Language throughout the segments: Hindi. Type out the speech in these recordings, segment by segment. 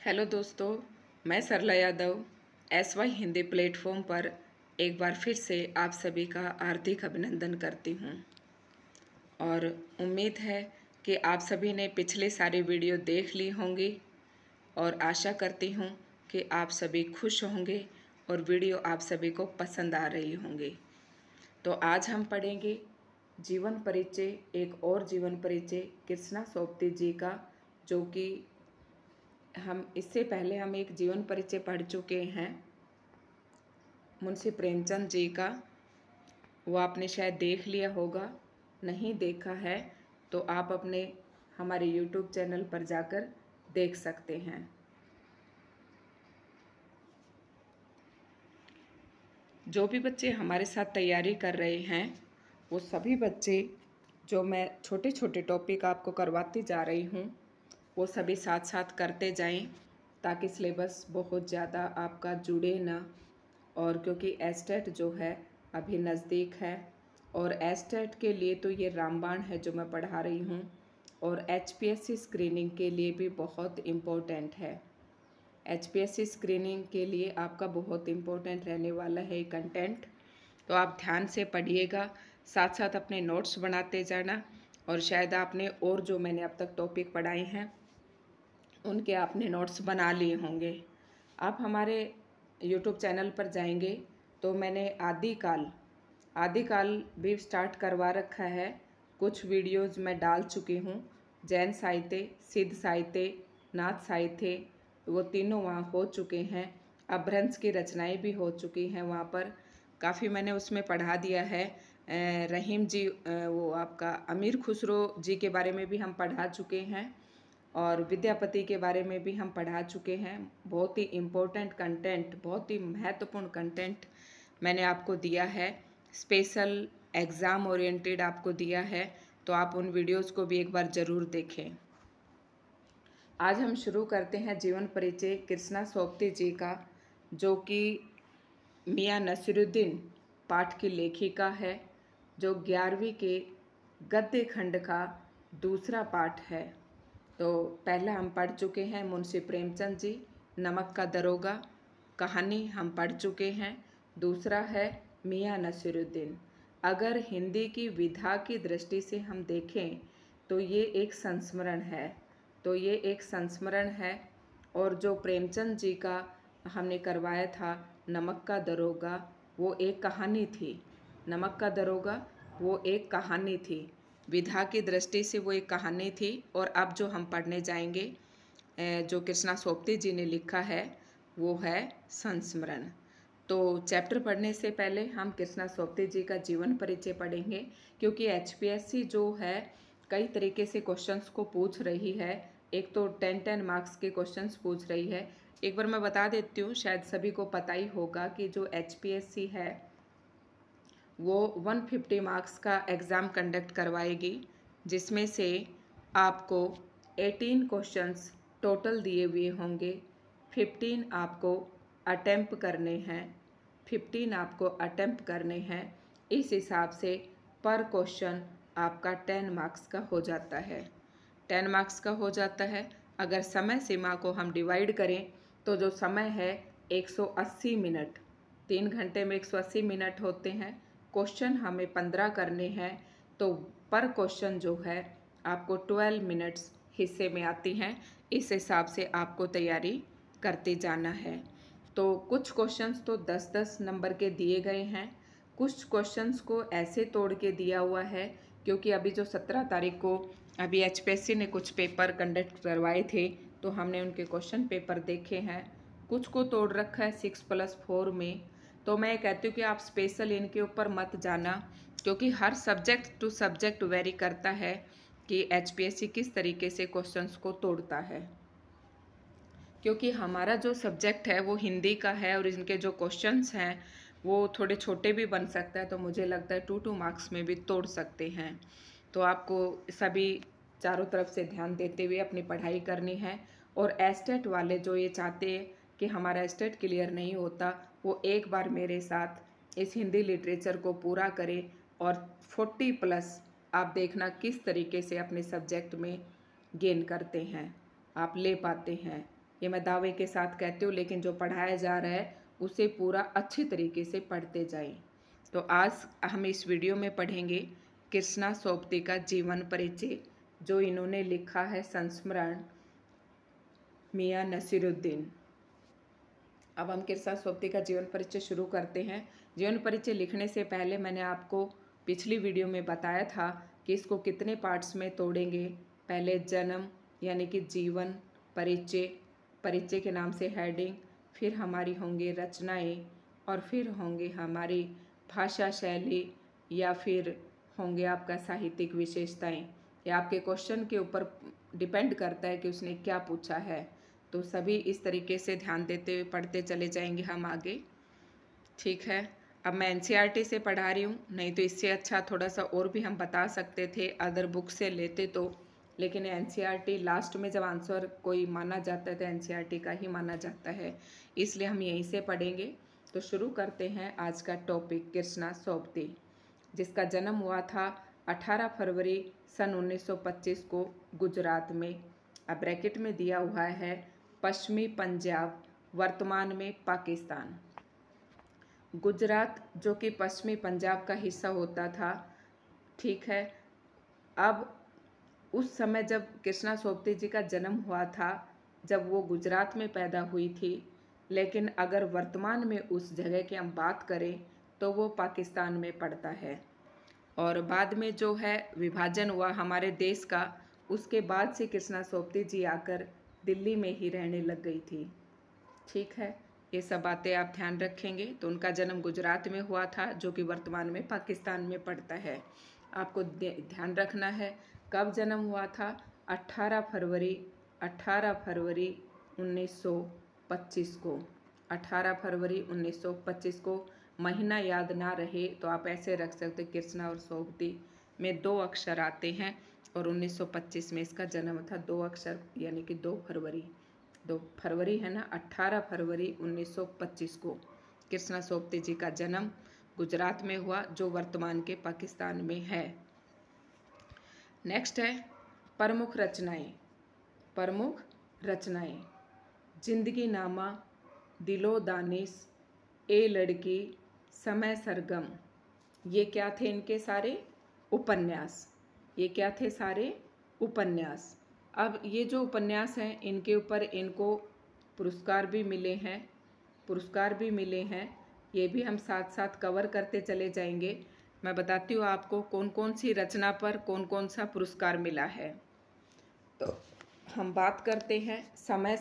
हेलो दोस्तों, मैं सरला यादव SY हिंदी प्लेटफॉर्म पर एक बार फिर से आप सभी का हार्दिक अभिनंदन करती हूँ और उम्मीद है कि आप सभी ने पिछले सारे वीडियो देख ली होंगी और आशा करती हूँ कि आप सभी खुश होंगे और वीडियो आप सभी को पसंद आ रही होंगी। तो आज हम पढ़ेंगे जीवन परिचय, एक और जीवन परिचय कृष्णा सोपती जी का, जो कि इससे पहले हम एक जीवन परिचय पढ़ चुके हैं मुंशी प्रेमचंद जी का। वो आपने शायद देख लिया होगा, नहीं देखा है तो आप अपने हमारे YouTube चैनल पर जाकर देख सकते हैं। जो भी बच्चे हमारे साथ तैयारी कर रहे हैं वो सभी बच्चे, जो मैं छोटे छोटे टॉपिक आपको करवाती जा रही हूँ, वो सभी साथ साथ करते जाएं ताकि सिलेबस बहुत ज़्यादा आपका जुड़े ना। और क्योंकि एस्टेट जो है अभी नज़दीक है और एस्टेट के लिए तो ये रामबाण है जो मैं पढ़ा रही हूँ, और HPSC स्क्रीनिंग के लिए भी बहुत इम्पोर्टेंट है। HPSC स्क्रीनिंग के लिए आपका बहुत इम्पोर्टेंट रहने वाला है कंटेंट, तो आप ध्यान से पढ़िएगा, साथ साथ अपने नोट्स बनाते जाना। और शायद आपने और जो मैंने अब तक टॉपिक पढ़ाए हैं उनके आपने नोट्स बना लिए होंगे। आप हमारे YouTube चैनल पर जाएंगे तो मैंने आदिकाल भी स्टार्ट करवा रखा है। कुछ वीडियोस मैं डाल चुकी हूँ। जैन साहित्य, सिद्ध साहित्य, नाथ साहित्य, वो तीनों वहाँ हो चुके हैं। अपभ्रंश की रचनाएं भी हो चुकी हैं वहाँ पर, काफ़ी मैंने उसमें पढ़ा दिया है। रहीम जी, वो आपका अमीर खुसरो जी के बारे में भी हम पढ़ा चुके हैं और विद्यापति के बारे में भी हम पढ़ा चुके हैं। बहुत ही इम्पोर्टेंट कंटेंट, बहुत ही महत्वपूर्ण कंटेंट मैंने आपको दिया है, स्पेशल एग्ज़ाम ओरिएंटेड आपको दिया है, तो आप उन वीडियोस को भी एक बार ज़रूर देखें। आज हम शुरू करते हैं जीवन परिचय कृष्णा सोपती जी का, जो कि मियाँ नसीरुद्दीन पाठ की लेखिका है, जो 11वीं के गद्य खंड का दूसरा पाठ है। तो पहला हम पढ़ चुके हैं मुंशी प्रेमचंद जी, नमक का दरोगा कहानी हम पढ़ चुके हैं। दूसरा है मियाँ नसीरुद्दीन। अगर हिंदी की विधा की दृष्टि से हम देखें तो ये एक संस्मरण है। और जो प्रेमचंद जी का हमने करवाया था नमक का दरोगा, वो एक कहानी थी। नमक का दरोगा वो एक कहानी थी, विधा की दृष्टि से वो एक कहानी थी। और अब जो हम पढ़ने जाएंगे, जो कृष्णा सोपती जी ने लिखा है, वो है संस्मरण। तो चैप्टर पढ़ने से पहले हम कृष्णा सोपती जी का जीवन परिचय पढ़ेंगे, क्योंकि HPSC जो है कई तरीके से क्वेश्चंस को पूछ रही है। एक तो 10 मार्क्स के क्वेश्चंस पूछ रही है। एक बार मैं बता देती हूँ, शायद सभी को पता ही होगा कि जो HPSC है वो 150 मार्क्स का एग्ज़ाम कंडक्ट करवाएगी, जिसमें से आपको 18 क्वेश्चंस टोटल दिए हुए होंगे। 15 आपको अटेम्प्ट करने हैं। इस हिसाब से पर क्वेश्चन आपका 10 मार्क्स का हो जाता है। अगर समय सीमा को हम डिवाइड करें तो जो समय है 180 मिनट, 3 घंटे में 180 मिनट होते हैं। क्वेश्चन हमें 15 करने हैं, तो पर क्वेश्चन जो है आपको 12 मिनट्स हिस्से में आती हैं। इस हिसाब से आपको तैयारी करते जाना है। तो कुछ क्वेश्चंस तो 10-10 नंबर के दिए गए हैं, कुछ क्वेश्चंस को ऐसे तोड़ के दिया हुआ है, क्योंकि अभी जो 17 तारीख को अभी HPSC ने कुछ पेपर कंडक्ट करवाए थे, तो हमने उनके क्वेश्चन पेपर देखे हैं। कुछ को तोड़ रखा है 6+4 में। तो मैं कहती हूँ कि आप स्पेशल इनके ऊपर मत जाना, क्योंकि हर सब्जेक्ट टू सब्जेक्ट वेरी करता है कि HPSC किस तरीके से क्वेश्चंस को तोड़ता है। क्योंकि हमारा जो सब्जेक्ट है वो हिंदी का है और इनके जो क्वेश्चंस हैं वो थोड़े छोटे भी बन सकता है, तो मुझे लगता है 2 मार्क्स में भी तोड़ सकते हैं। तो आपको सभी चारों तरफ से ध्यान देते हुए अपनी पढ़ाई करनी है। और एस्टेट वाले जो ये चाहते हैं कि हमारा एस्टेट क्लियर नहीं होता, वो एक बार मेरे साथ इस हिंदी लिटरेचर को पूरा करें और 40+ आप देखना किस तरीके से अपने सब्जेक्ट में गेन करते हैं, आप ले पाते हैं। ये मैं दावे के साथ कहती हूँ, लेकिन जो पढ़ाया जा रहा है उसे पूरा अच्छी तरीके से पढ़ते जाएं। तो आज हम इस वीडियो में पढ़ेंगे कृष्णा सोबती का जीवन परिचय, जो इन्होंने लिखा है संस्मरण मियां नसीरुद्दीन। अब हम कृष्णा सोबती का जीवन परिचय शुरू करते हैं। जीवन परिचय लिखने से पहले मैंने आपको पिछली वीडियो में बताया था कि इसको कितने पार्ट्स में तोड़ेंगे। पहले जन्म यानी कि जीवन परिचय, परिचय के नाम से हेडिंग, फिर हमारी होंगे रचनाएं, और फिर होंगे हमारी भाषा शैली, या फिर होंगे आपका साहित्यिक विशेषताएं। या आपके क्वेश्चन के ऊपर डिपेंड करता है कि उसने क्या पूछा है। तो सभी इस तरीके से ध्यान देते हुए पढ़ते चले जाएंगे हम आगे। ठीक है, अब मैं एनसीईआरटी से पढ़ा रही हूँ, नहीं तो इससे अच्छा थोड़ा सा और भी हम बता सकते थे अदर बुक से लेते तो, लेकिन एनसीईआरटी लास्ट में जब आंसर कोई माना जाता है तो एनसीईआरटी का ही माना जाता है, इसलिए हम यहीं से पढ़ेंगे। तो शुरू करते हैं आज का टॉपिक कृष्णा सोबती, जिसका जन्म हुआ था 18 फरवरी सन 1925 को गुजरात में। अब ब्रैकेट में दिया हुआ है पश्चिमी पंजाब, वर्तमान में पाकिस्तान। गुजरात जो कि पश्चिमी पंजाब का हिस्सा होता था। ठीक है, अब उस समय जब कृष्णा सोबती जी का जन्म हुआ था, जब वो गुजरात में पैदा हुई थी, लेकिन अगर वर्तमान में उस जगह की हम बात करें तो वो पाकिस्तान में पड़ता है। और बाद में जो है विभाजन हुआ हमारे देश का, उसके बाद से कृष्णा सोबती जी आकर दिल्ली में ही रहने लग गई थी। ठीक है, ये सब बातें आप ध्यान रखेंगे। तो उनका जन्म गुजरात में हुआ था, जो कि वर्तमान में पाकिस्तान में पड़ता है। आपको ध्यान रखना है कब जन्म हुआ था, 18 फरवरी 1925 को। 18 फरवरी 1925 को। महीना याद ना रहे तो आप ऐसे रख सकते, कृष्णा और सोबती में 2 अक्षर आते हैं, और 1925 में इसका जन्म था। 2 अक्षर यानी कि 2 फरवरी है ना, 18 फरवरी 1925 को कृष्णा सोबती जी का जन्म गुजरात में हुआ, जो वर्तमान के पाकिस्तान में है। नेक्स्ट है प्रमुख रचनाएं। प्रमुख रचनाएं, जिंदगी नामा, दिलो दानिश, ए लड़की, समय सरगम। ये क्या थे इनके सारे उपन्यास। ये क्या थे सारे उपन्यास। अब ये जो उपन्यास हैं इनके ऊपर इनको पुरस्कार भी मिले हैं। ये भी हम साथ साथ कवर करते चले जाएंगे। मैं बताती हूँ आपको कौन कौन सी रचना पर कौन कौन सा पुरस्कार मिला है। तो हम बात करते हैं समय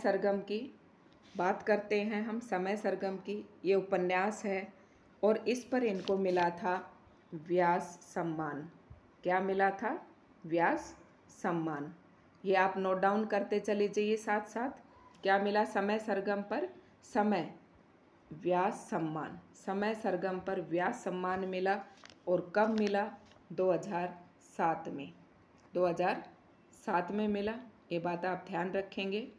सरगम की। ये उपन्यास है और इस पर इनको मिला था व्यास सम्मान। क्या मिला था? व्यास सम्मान। ये आप नोट डाउन करते चले जाइए साथ साथ। क्या मिला समय सरगम पर? व्यास सम्मान। समय सरगम पर व्यास सम्मान मिला। और कब मिला? 2007 में। 2007 में मिला। ये बात आप ध्यान रखेंगे।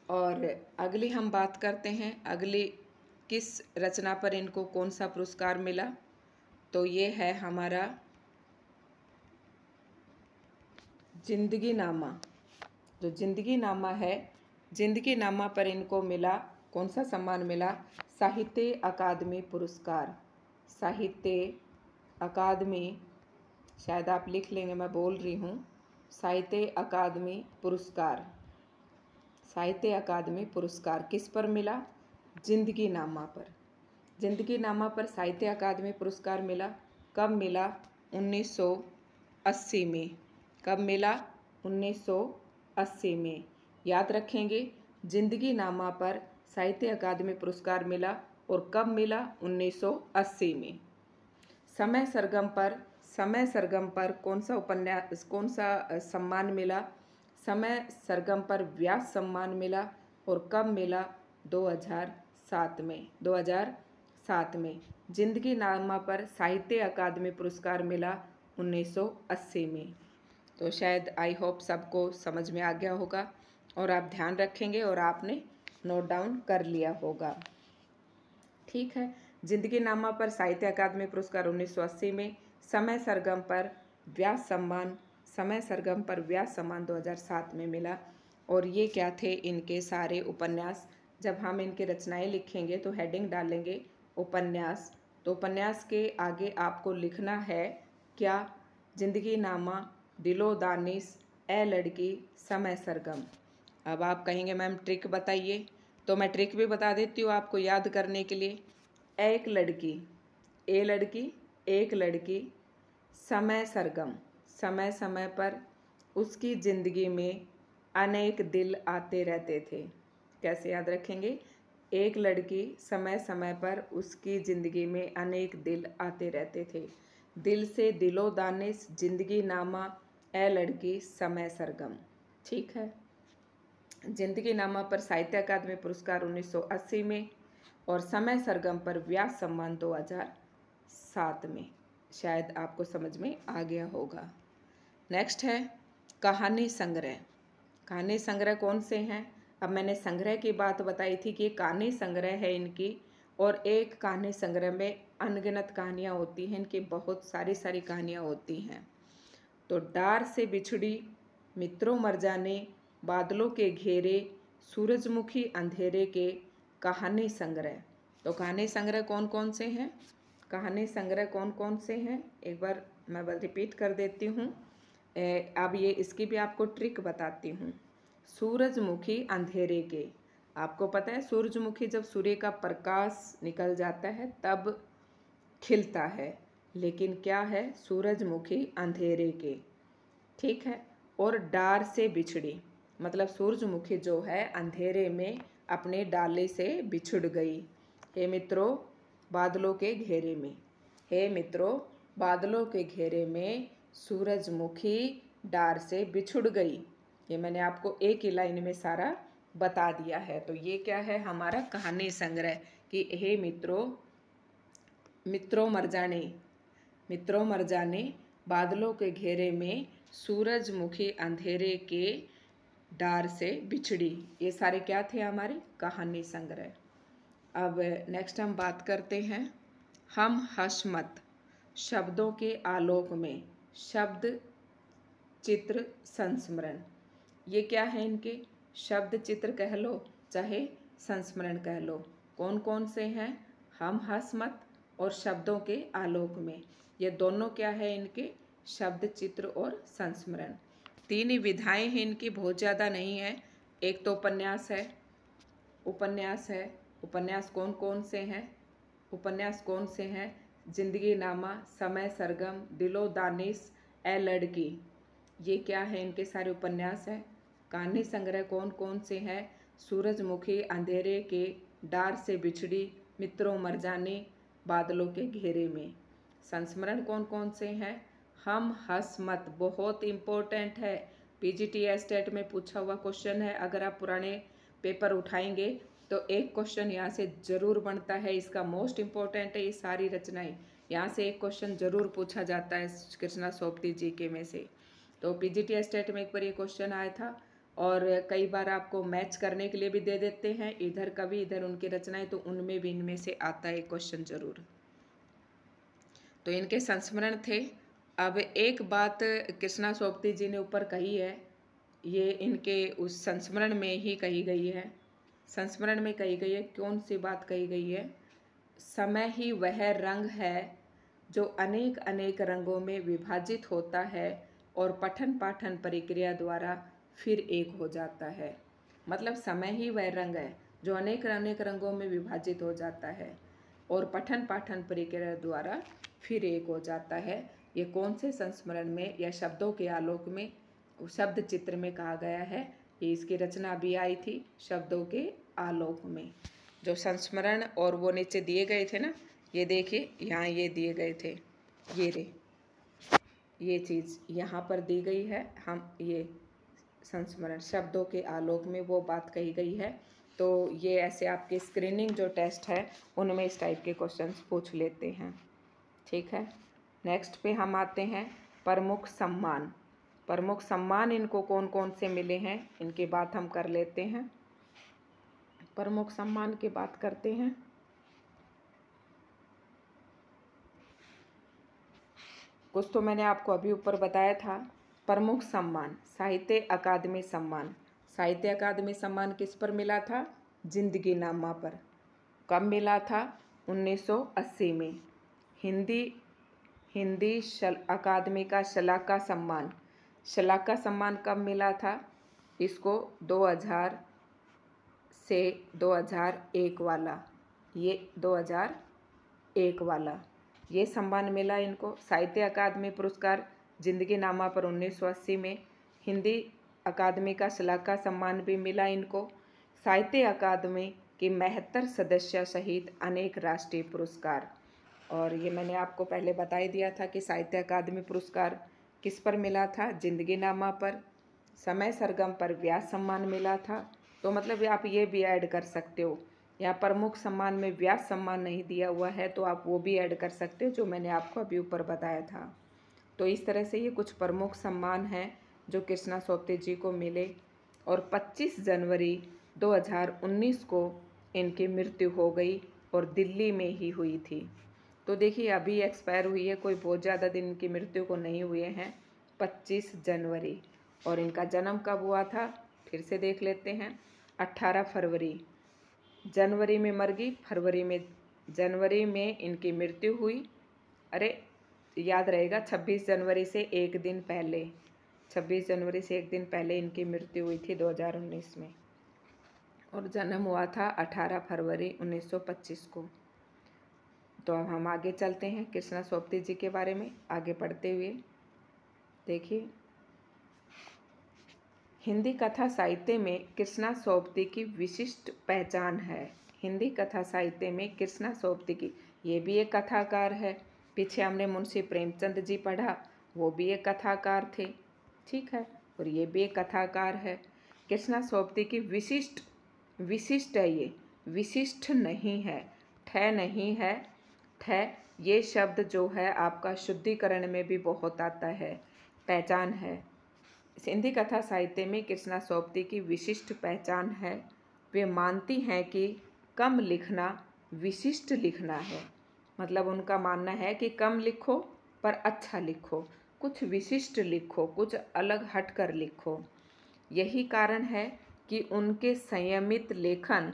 और अगली हम बात करते हैं, अगली किस रचना पर इनको कौन सा पुरस्कार मिला। तो ये है हमारा जिंदगी नामा। जो जिंदगी नामा है, जिंदगी नामा पर इनको मिला, कौन सा सम्मान मिला? साहित्य अकादमी पुरस्कार। साहित्य अकादमी, शायद आप लिख लेंगे, मैं बोल रही हूँ, साहित्य अकादमी पुरस्कार। साहित्य अकादमी पुरस्कार किस पर मिला? जिंदगी नामा पर। जिंदगी नामा पर साहित्य अकादमी पुरस्कार मिला। कब मिला? 1980 में। कब मिला? 1980 में। याद रखेंगे, जिंदगी नामा पर साहित्य अकादमी पुरस्कार मिला। और कब मिला? 1980 में। समय सरगम पर कौन सा सम्मान मिला? समय सरगम पर व्यास सम्मान मिला। और कब मिला? 2007 में। 2007 में। जिंदगी नामा पर साहित्य अकादमी पुरस्कार मिला 1980 में। तो शायद आई होप सबको समझ में आ गया होगा और आप ध्यान रखेंगे और आपने नोट डाउन कर लिया होगा। ठीक है, जिंदगी नामा पर साहित्य अकादमी पुरस्कार 1980 में। समय सरगम पर व्यास सम्मान 2007 में मिला। और ये क्या थे इनके सारे उपन्यास। जब हम इनके रचनाएं लिखेंगे तो हेडिंग डालेंगे उपन्यास। तो उपन्यास के आगे आपको लिखना है क्या? जिंदगी नामा, दिलो दानिश, ए लड़की, समय सरगम। अब आप कहेंगे मैम ट्रिक बताइए, तो मैं ट्रिक भी बता देती हूँ आपको याद करने के लिए। एक लड़की, ए लड़की, एक लड़की, समय सरगम, समय समय पर उसकी ज़िंदगी में अनेक दिल आते रहते थे। कैसे याद रखेंगे? एक लड़की, समय समय पर उसकी ज़िंदगी में अनेक दिल आते रहते थे। दिल से दिलो दानिश, जिंदगी नामा, ए लड़की, समय सरगम। ठीक है। जिंदगी नामा पर साहित्य अकादमी पुरस्कार 1980 में और समय सरगम पर व्यास सम्मान 2007 में। शायद आपको समझ में आ गया होगा। नेक्स्ट है कहानी संग्रह। कहानी संग्रह कौन से हैं? अब मैंने संग्रह की बात बताई थी कि कहानी संग्रह है इनकी, और एक कहानी संग्रह में अनगिनत कहानियाँ होती हैं इनकी, बहुत सारी कहानियाँ होती हैं। तो डार से बिछड़ी, मित्रों मर जाने, बादलों के घेरे, सूरजमुखी अंधेरे के, कहानी संग्रह। तो कहानी संग्रह कौन कौन से हैं? कहानी संग्रह कौन कौन से हैं एक बार मैं रिपीट कर देती हूँ। अब ये इसकी भी आपको ट्रिक बताती हूँ। सूरजमुखी अंधेरे के, आपको पता है सूरजमुखी जब सूर्य का प्रकाश निकल जाता है तब खिलता है, लेकिन क्या है? सूरजमुखी अंधेरे के। ठीक है। और डार से बिछड़ी, मतलब सूरजमुखी जो है अंधेरे में अपने डाले से बिछुड़ गई। हे मित्रों बादलों के घेरे में, हे मित्रों बादलों के घेरे में सूरजमुखी डार से बिछुड़ गई। ये मैंने आपको एक ही लाइन में सारा बता दिया है। तो ये क्या है? हमारा कहानी संग्रह कि हे मित्रों, मित्रों मर जाने, मित्रों मर जाने, बादलों के घेरे में सूरजमुखी अंधेरे के डार से बिछड़ी। ये सारे क्या थे? हमारे कहानी संग्रह। अब नेक्स्ट हम बात करते हैं हम हंस मत। शब्दों के आलोक में, शब्द चित्र संस्मरण। ये क्या है इनके? शब्द चित्र कह लो चाहे संस्मरण कह लो। कौन कौन से हैं? हम हंस मत और शब्दों के आलोक में। ये दोनों क्या है इनके? शब्द चित्र और संस्मरण। तीन ही विधाएं हैं इनकी, बहुत ज़्यादा नहीं है। एक तो उपन्यास है, उपन्यास है। उपन्यास कौन कौन से हैं? उपन्यास कौन से हैं? जिंदगी नामा, समय सरगम, दिलो दानिश, ए लड़की। ये क्या है? इनके सारे उपन्यास हैं। कहानी संग्रह कौन कौन से हैं? सूरजमुखी अंधेरे के, डार से बिछड़ी, मित्रों मर जाने, बादलों के घेरे में। संस्मरण कौन कौन से हैं? हम हंस मत, बहुत इम्पोर्टेंट है, पीजीटीएस टेट में पूछा हुआ क्वेश्चन है। अगर आप पुराने पेपर उठाएंगे तो एक क्वेश्चन यहाँ से जरूर बनता है। इसका मोस्ट इम्पोर्टेंट है ये सारी रचनाएं, यहाँ से एक क्वेश्चन जरूर पूछा जाता है कृष्णा सोपती जी के में से। तो पीजीटीएस टेट में एक बार ये क्वेश्चन आया था, और कई बार आपको मैच करने के लिए भी दे देते हैं, इधर कभी इधर उनकी रचनाएं, तो उनमें भी इनमें से आता है क्वेश्चन जरूर। तो इनके संस्मरण थे। अब एक बात कृष्णा सोपती जी ने ऊपर कही है, ये इनके उस संस्मरण में ही कही गई है। संस्मरण में कही गई है, कौन सी बात कही गई है? समय ही वह रंग है जो अनेक अनेक रंगों में विभाजित होता है और पठन पाठन प्रक्रिया द्वारा फिर एक हो जाता है। मतलब समय ही वह रंग है जो अनेक अनेक रंगों में विभाजित हो जाता है और पठन पाठन प्रक्रिया द्वारा फिर एक हो जाता है। ये कौन से संस्मरण में या शब्दों के आलोक में, शब्द चित्र में कहा गया है। ये इसकी रचना भी आई थी शब्दों के आलोक में। जो संस्मरण और वो नीचे दिए गए थे ना, ये देखिए यहाँ ये दिए गए थे, ये रे, ये चीज़ यहाँ पर दी गई है। हम ये संस्मरण शब्दों के आलोक में वो बात कही गई है। तो ये ऐसे आपके स्क्रीनिंग जो टेस्ट है उनमें इस टाइप के क्वेश्चंस पूछ लेते हैं। ठीक है। नेक्स्ट पे हम आते हैं प्रमुख सम्मान। प्रमुख सम्मान इनको कौन कौन से मिले हैं इनकी बात हम कर लेते हैं। प्रमुख सम्मान की बात करते हैं। कुछ तो मैंने आपको अभी ऊपर बताया था। प्रमुख सम्मान, साहित्य अकादमी सम्मान, साहित्य अकादमी सम्मान किस पर मिला था? जिंदगी नामा पर। कब मिला था? 1980 में। हिंदी अकादमी का शलाका सम्मान कब मिला था? इसको 2000 से 2001 वाला, ये 2001 वाला ये सम्मान मिला इनको। साहित्य अकादमी पुरस्कार जिंदगी नामा पर 1980 में। हिंदी अकादमी का शलाका सम्मान भी मिला इनको। साहित्य अकादमी की 72 सदस्य सहित अनेक राष्ट्रीय पुरस्कार। और ये मैंने आपको पहले बता ही दिया था कि साहित्य अकादमी पुरस्कार किस पर मिला था? जिंदगी नामा पर। समय सरगम पर व्यास सम्मान मिला था। तो मतलब आप ये भी ऐड कर सकते हो, यहाँ प्रमुख सम्मान में व्यास सम्मान नहीं दिया हुआ है तो आप वो भी ऐड कर सकते हो जो मैंने आपको अभी ऊपर बताया था। तो इस तरह से ये कुछ प्रमुख सम्मान हैं जो कृष्णा सोपते जी को मिले। और 25 जनवरी 2019 को इनकी मृत्यु हो गई और दिल्ली में ही हुई थी। तो देखिए अभी एक्सपायर हुई है, कोई बहुत ज़्यादा दिन इनकी मृत्यु को नहीं हुए हैं, 25 जनवरी। और इनका जन्म कब हुआ था फिर से देख लेते हैं। 18 फरवरी। जनवरी में मर गई, जनवरी में इनकी मृत्यु हुई। अरे याद रहेगा 26 जनवरी से एक दिन पहले, 26 जनवरी से एक दिन पहले इनकी मृत्यु हुई थी 2019 में। और जन्म हुआ था 18 फरवरी 1925 को। तो अब हम आगे चलते हैं कृष्णा सोपते जी के बारे में आगे पढ़ते हुए। देखिए हिंदी कथा साहित्य में कृष्णा सोपते की विशिष्ट पहचान है। हिंदी कथा साहित्य में कृष्णा सोपते की, ये भी एक कथाकार है। पीछे हमने मुंशी प्रेमचंद जी पढ़ा, वो भी एक कथाकार थे, ठीक है, और ये भी एक कथाकार है। कृष्णा सोपते की विशिष्ट है, ये विशिष्ट नहीं है, ठह नहीं है। ठह ये शब्द जो है आपका शुद्धिकरण में भी बहुत आता है, पहचान है। हिंदी कथा साहित्य में कृष्णा सोपते की विशिष्ट पहचान है। वे मानती हैं कि कम लिखना विशिष्ट लिखना है। मतलब उनका मानना है कि कम लिखो पर अच्छा लिखो, कुछ विशिष्ट लिखो, कुछ अलग हटकर लिखो। यही कारण है कि उनके संयमित लेखन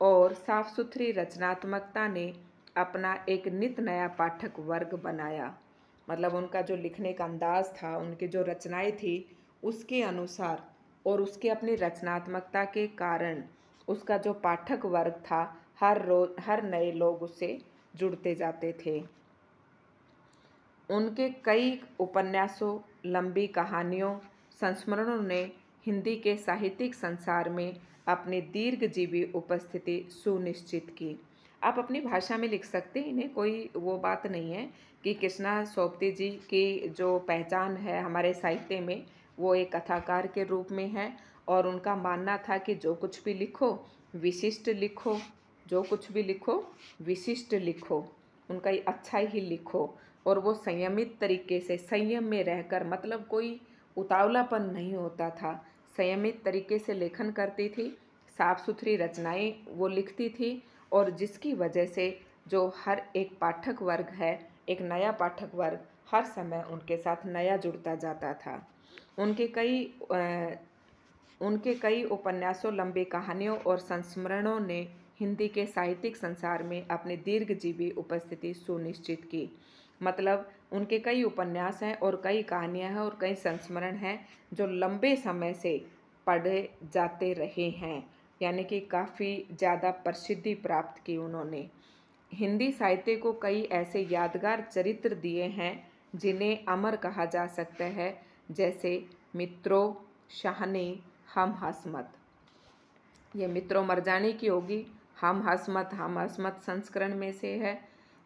और साफ सुथरी रचनात्मकता ने अपना एक नित नया पाठक वर्ग बनाया। मतलब उनका जो लिखने का अंदाज था, उनकी जो रचनाएं थी उसके अनुसार और उसके अपनी रचनात्मकता के कारण उसका जो पाठक वर्ग था हर नए लोग उससे जुड़ते जाते थे। उनके कई उपन्यासों, लंबी कहानियों, संस्मरणों ने हिंदी के साहित्यिक संसार में अपनी दीर्घजीवी उपस्थिति सुनिश्चित की। आप अपनी भाषा में लिख सकते हैं इन्हें, कोई वो बात नहीं है कि कृष्णा सोपते जी की जो पहचान है हमारे साहित्य में वो एक कथाकार के रूप में है। और उनका मानना था कि जो कुछ भी लिखो विशिष्ट लिखो, जो कुछ भी लिखो विशिष्ट लिखो, उनका अच्छा ही लिखो। और वो संयमित तरीके से, संयम में रहकर, मतलब कोई उतावलापन नहीं होता था, संयमित तरीके से लेखन करती थी, साफ सुथरी रचनाएं वो लिखती थी। और जिसकी वजह से जो हर एक पाठक वर्ग है, एक नया पाठक वर्ग हर समय उनके साथ नया जुड़ता जाता था। उनके कई उपन्यासों, लंबी कहानियों और संस्मरणों ने हिंदी के साहित्यिक संसार में अपनी दीर्घजीवी उपस्थिति सुनिश्चित की। मतलब उनके कई उपन्यास हैं और कई कहानियां हैं और कई संस्मरण हैं जो लंबे समय से पढ़े जाते रहे हैं, यानी कि काफ़ी ज़्यादा प्रसिद्धि प्राप्त की उन्होंने। हिंदी साहित्य को कई ऐसे यादगार चरित्र दिए हैं जिन्हें अमर कहा जा सकता है, जैसे मित्रों, शाहनी, हम हसमत। ये मित्रों मरजानी की होगी, हम हसमत संस्करण में से है।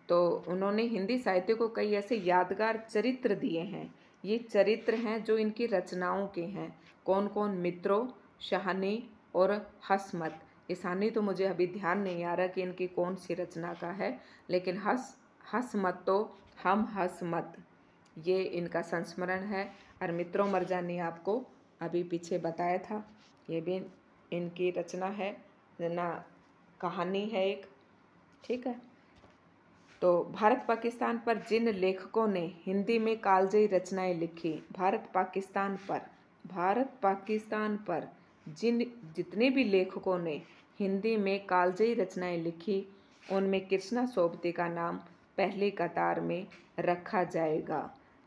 तो उन्होंने हिंदी साहित्य को कई ऐसे यादगार चरित्र दिए हैं। ये चरित्र हैं जो इनकी रचनाओं के हैं। कौन कौन? मित्रों, शाहनी और हसमत। ये शाहनी तो मुझे अभी ध्यान नहीं आ रहा कि इनकी कौन सी रचना का है, लेकिन हसमत तो हम हसमत ये इनका संस्मरण है। और मित्रों मरजानी आपको अभी पीछे बताया था, ये भी इनकी रचना है ना, कहानी है एक, ठीक है। तो भारत पाकिस्तान पर जिन लेखकों ने हिंदी में कालजयी रचनाएं लिखी, भारत पाकिस्तान पर जिन जितने भी लेखकों ने हिंदी में कालजयी रचनाएं लिखी, उनमें कृष्णा सोबती का नाम पहली कतार में रखा जाएगा।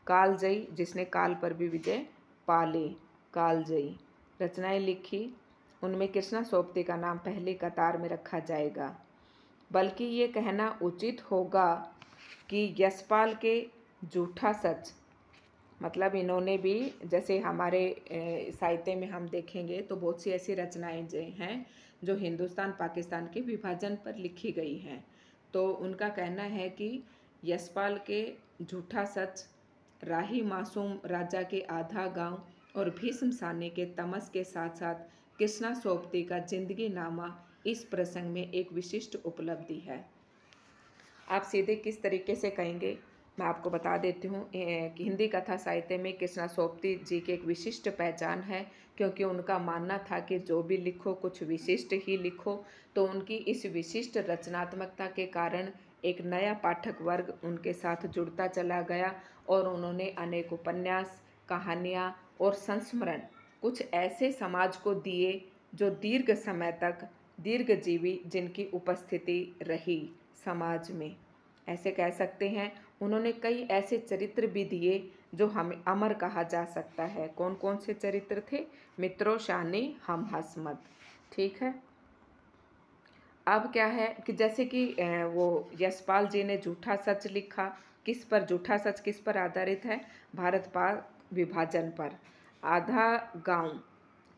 कालजयी, जिसने काल पर भी विजय पा ली, कालजयी रचनाएं लिखी, उनमें कृष्णा सोबती का नाम पहली कतार में रखा जाएगा। बल्कि ये कहना उचित होगा कि यशपाल के झूठा सच, मतलब इन्होंने भी, जैसे हमारे साहित्य में हम देखेंगे तो बहुत सी ऐसी रचनाएं हैं जो हिंदुस्तान पाकिस्तान के विभाजन पर लिखी गई हैं। तो उनका कहना है कि यशपाल के झूठा सच, राही मासूम राजा के आधा गांव और भीष्म सानी के तमस के साथ साथ कृष्णा सोबती का जिंदगी नामा इस प्रसंग में एक विशिष्ट उपलब्धि है। आप सीधे किस तरीके से कहेंगे, मैं आपको बता देती हूँ कि हिंदी कथा साहित्य में कृष्णा सोबती जी की एक विशिष्ट पहचान है, क्योंकि उनका मानना था कि जो भी लिखो कुछ विशिष्ट ही लिखो। तो उनकी इस विशिष्ट रचनात्मकता के कारण एक नया पाठक वर्ग उनके साथ जुड़ता चला गया और उन्होंने अनेक उपन्यास, कहानियाँ और संस्मरण कुछ ऐसे समाज को दिए जो दीर्घ समय तक दीर्घजीवी, जिनकी उपस्थिति रही समाज में, ऐसे कह सकते हैं। उन्होंने कई ऐसे चरित्र भी दिए जो हमें अमर कहा जा सकता है। कौन कौन से चरित्र थे? मित्रों, शानी, हम हसमत। ठीक है। अब क्या है कि जैसे कि वो यशपाल जी ने झूठा सच लिखा, किस पर झूठा सच किस पर आधारित है? भारत पाक विभाजन पर। आधा गांव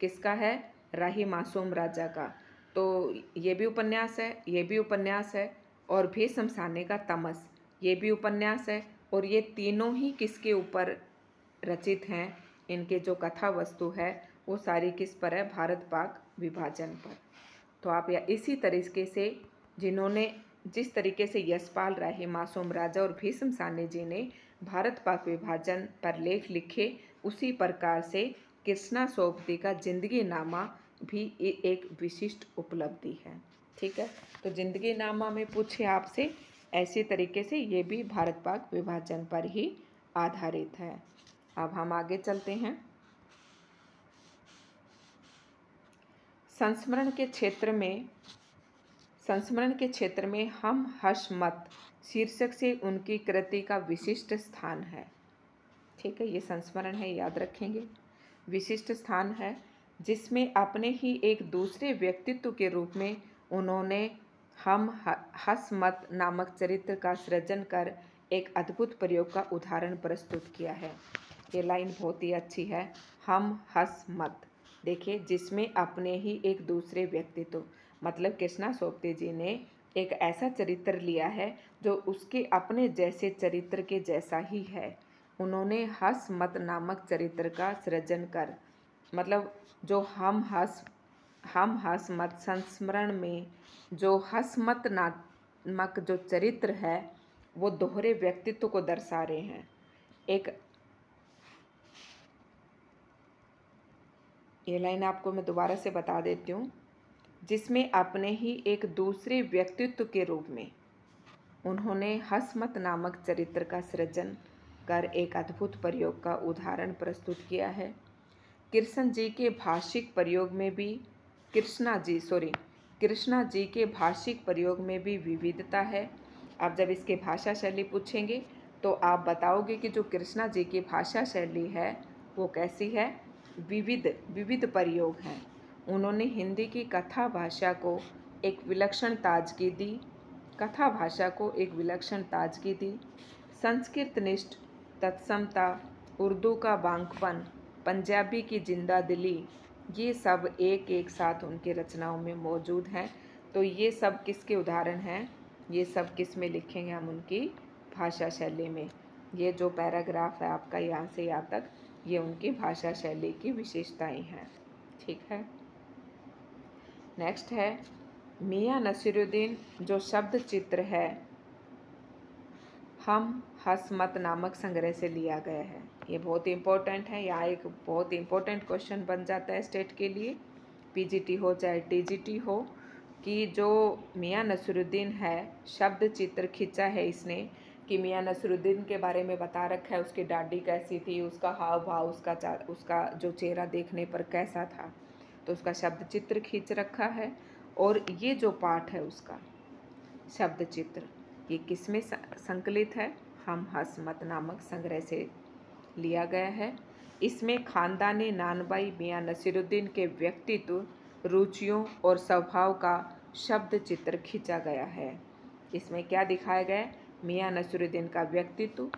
किसका है? राही मासूम राजा का। तो ये भी उपन्यास है, ये भी उपन्यास है। और भीष्म सानी का तमस, ये भी उपन्यास है। और ये तीनों ही किसके ऊपर रचित हैं? इनके जो कथा वस्तु है वो सारी किस पर है? भारत पाक विभाजन पर। तो आप या इसी तरीके से जिन्होंने, जिस तरीके से यशपाल, राही मासूम राजा और भीष्म सानी जी ने भारत पाक विभाजन पर लेख लिखे, उसी प्रकार से कृष्णा सोबती का जिंदगी नामा भी एक विशिष्ट उपलब्धि है। ठीक है। तो जिंदगी नामा में पूछे आपसे, ऐसे तरीके से ये भी भारत पाक विभाजन पर ही आधारित है। अब हम आगे चलते हैं। संस्मरण के क्षेत्र में हम हसमत शीर्षक से उनकी कृति का विशिष्ट स्थान है। ठीक है, ये संस्मरण है, याद रखेंगे। विशिष्ट स्थान है जिसमें अपने ही एक दूसरे व्यक्तित्व के रूप में उन्होंने हम हसमत नामक चरित्र का सृजन कर एक अद्भुत प्रयोग का उदाहरण प्रस्तुत किया है। ये लाइन बहुत ही अच्छी है, हम हसमत। देखिए, जिसमें अपने ही एक दूसरे व्यक्तित्व, मतलब कृष्णा सोबती जी ने एक ऐसा चरित्र लिया है जो उसके अपने जैसे चरित्र के जैसा ही है। उन्होंने हसमत नामक चरित्र का सृजन कर, मतलब जो हम हसमत संस्मरण में जो हसमत नामक जो चरित्र है वो दोहरे व्यक्तित्व को दर्शा रहे हैं। ये लाइन आपको मैं दोबारा से बता देती हूँ, जिसमें अपने ही एक दूसरे व्यक्तित्व के रूप में उन्होंने हसमत नामक चरित्र का सृजन कर एक अद्भुत प्रयोग का उदाहरण प्रस्तुत किया है। कृष्णा जी के भाषिक प्रयोग में भी विविधता है। अब जब इसके भाषा शैली पूछेंगे तो आप बताओगे कि जो कृष्णा जी की भाषा शैली है वो कैसी है? विविध प्रयोग हैं। उन्होंने हिंदी की कथा भाषा को एक विलक्षण ताजगी दी। संस्कृत निष्ठ तत्समता, उर्दू का बांकपन, पंजाबी की जिंदा दिली, ये सब एक साथ उनकी रचनाओं में मौजूद हैं। तो ये सब किसके उदाहरण हैं? ये सब किस में लिखेंगे हम? उनकी भाषा शैली में। ये जो पैराग्राफ है आपका यहाँ से यहाँ तक, ये उनकी भाषा शैली की विशेषताएं हैं। ठीक है। नेक्स्ट है मियां नसीरुद्दीन, जो शब्द चित्र है हम हसमत नामक संग्रह से लिया गया है। ये बहुत इम्पोर्टेंट है, यहाँ एक बहुत इम्पोर्टेंट क्वेश्चन बन जाता है स्टेट के लिए, पीजीटी हो चाहे टीजीटी हो, कि जो मियां नसीरुद्दीन है शब्द चित्र खींचा है इसने, कि मियां नसीरुद्दीन के बारे में बता रखा है उसकी दाढ़ी कैसी थी, उसका हाव भाव, उसका जो चेहरा देखने पर कैसा था। तो उसका शब्द चित्र खींच रखा है। और ये जो पाठ है उसका शब्द चित्र, ये किसमें संकलित है? हम हसमत नामक संग्रह से लिया गया है। इसमें खानदानी नानबाई मियाँ नसीरुद्दीन के व्यक्तित्व, रुचियों और स्वभाव का शब्द चित्र खींचा गया है। इसमें क्या दिखाया गया है? मियाँ नसीरुद्दीन का व्यक्तित्व,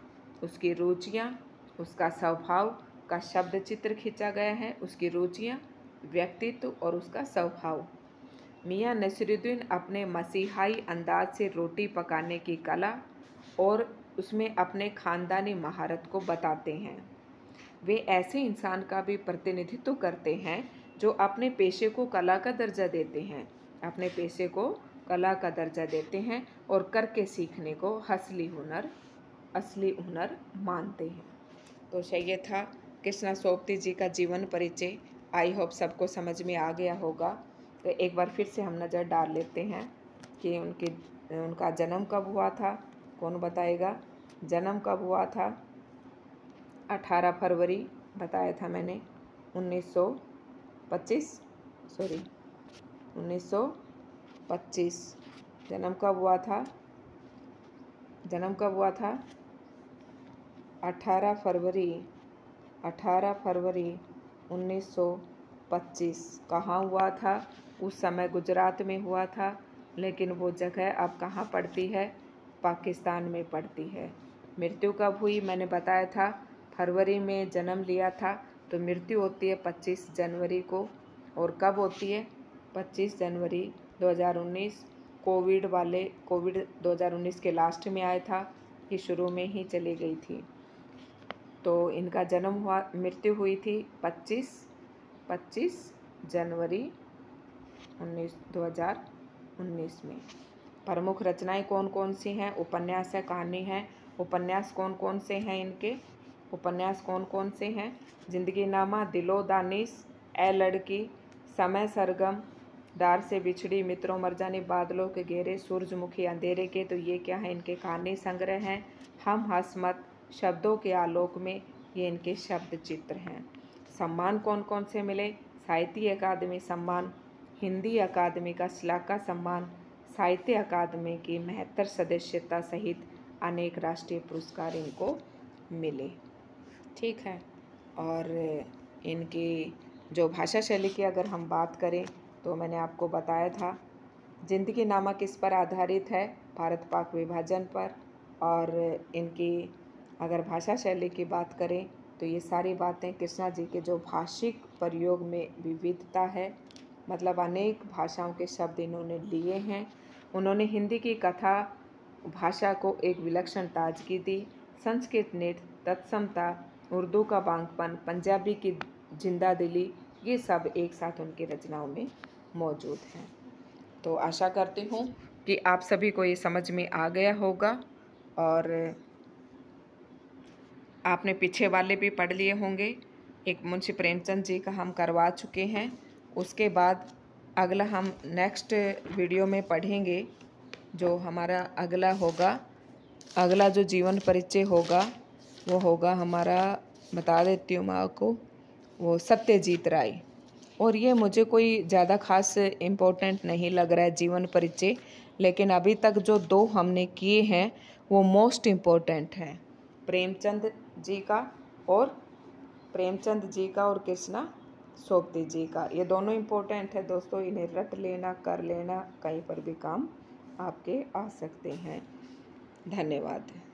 उसकी रुचियाँ, उसका स्वभाव का शब्द चित्र खींचा गया है। उसकी रुचियाँ, व्यक्तित्व और उसका स्वभाव। मियाँ नसीरुद्दीन अपने मसीहाई अंदाज से रोटी पकाने की कला और उसमें अपने खानदानी महारत को बताते हैं। वे ऐसे इंसान का भी प्रतिनिधित्व करते हैं जो अपने पेशे को कला का दर्जा देते हैं, अपने पेशे को कला का दर्जा देते हैं और करके सीखने को असली हुनर मानते हैं। तो ये था कृष्णा सोबती जी का जीवन परिचय। आई होप सबको समझ में आ गया होगा। तो एक बार फिर से हम नज़र डाल लेते हैं कि उनका जन्म कब हुआ था। कौन बताएगा? जन्म कब हुआ था? 18 फरवरी बताया था मैंने 1925। जन्म कब हुआ था? 18 फरवरी 1925। कहाँ हुआ था? उस समय गुजरात में हुआ था, लेकिन वो जगह अब कहाँ पड़ती है? पाकिस्तान में पड़ती है। मृत्यु कब हुई? मैंने बताया था फरवरी में जन्म लिया था, तो मृत्यु होती है 25 जनवरी को। और कब होती है? 25 जनवरी 2019। कोविड 2019 के लास्ट में आया था कि शुरू में ही चली गई थी। तो इनका मृत्यु हुई थी 25 जनवरी 2019 में। प्रमुख रचनाएं कौन कौन सी हैं? उपन्यास है, कहानी है। उपन्यास कौन कौन से हैं इनके? जिंदगीनामा, दिलो दानिश, ए लड़की, समय सरगम, डार से बिछड़ी, मित्रों मर जाने, बादलों के घेरे, सूरजमुखी अंधेरे के। तो ये क्या है? इनके कहानी संग्रह हैं। हम हसमत, शब्दों के आलोक में, ये इनके शब्द चित्र हैं। सम्मान कौन कौन से मिले? साहित्य अकादमी सम्मान, हिंदी अकादमी का श्लाघा सम्मान, साहित्य अकादमी की 72 सदस्यता सहित अनेक राष्ट्रीय पुरस्कार इनको मिले। ठीक है। और इनकी जो भाषा शैली की अगर हम बात करें तो मैंने आपको बताया था जिंदगीनामा किस पर आधारित है? भारत पाक विभाजन पर। और इनकी अगर भाषा शैली की बात करें तो ये सारी बातें कृष्णा जी के जो भाषिक प्रयोग में विविधता है, मतलब अनेक भाषाओं के शब्द इन्होंने लिए हैं। उन्होंने हिंदी की कथा भाषा को एक विलक्षण ताजगी दी। संस्कृत ने तत्समता, उर्दू का बांकपन, पंजाबी की जिंदा दिली, ये सब एक साथ उनकी रचनाओं में मौजूद हैं। तो आशा करती हूँ कि आप सभी को ये समझ में आ गया होगा और आपने पीछे वाले भी पढ़ लिए होंगे। एक मुंशी प्रेमचंद जी का हम करवा चुके हैं। उसके बाद अगला हम नेक्स्ट वीडियो में पढ़ेंगे। जो हमारा अगला जो जीवन परिचय होगा वो होगा हमारा, बता देती हूँ मैं आपको, वो सत्यजीत राय। और ये मुझे कोई ज़्यादा खास इम्पोर्टेंट नहीं लग रहा है जीवन परिचय, लेकिन अभी तक जो 2 हमने किए हैं वो मोस्ट इम्पोर्टेंट हैं, प्रेमचंद जी का और कृष्णा सोबती जी का। ये दोनों इम्पोर्टेंट है दोस्तों, इन्हें रट लेना, कर लेना, कहीं पर भी काम आपके आ सकते हैं। धन्यवाद।